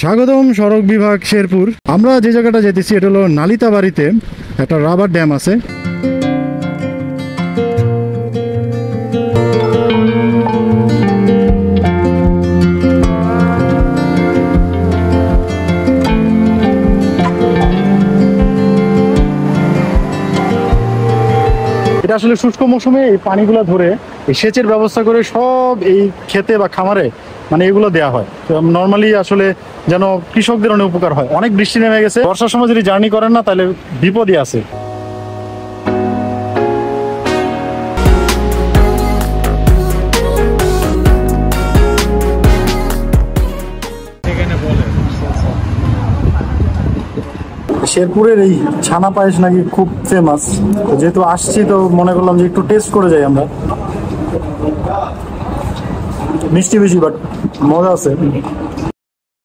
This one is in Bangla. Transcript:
স্বাগতম সড়ক বিভাগ শেরপুর। আমরা যে জায়গাটা যেতেছি এটা হলো নালিতাবাড়িতে একটা রাবার ড্যাম আছে। এটা আসলে শুষ্ক মৌসুমে এই পানিগুলো ধরে এই সেচের ব্যবস্থা করে সব এই ক্ষেতে বা খামারে মানে এগুলো দেওয়া হয়। নর্মালি আসলে যেন কৃষকদের অনেক উপকার হয়। অনেক বৃষ্টি নেমে গেছে, বর্ষার সময় যদি জার্নি করেন না তাহলে বিপদই আছে। শেরপুরের এই ছানা পায়েস নাকি খুব ফেমাস, যেহেতু আসছি তো মনে করলাম যে একটু টেস্ট করে যাই আমরা। মিষ্টি বেশি বাট মজা আছে।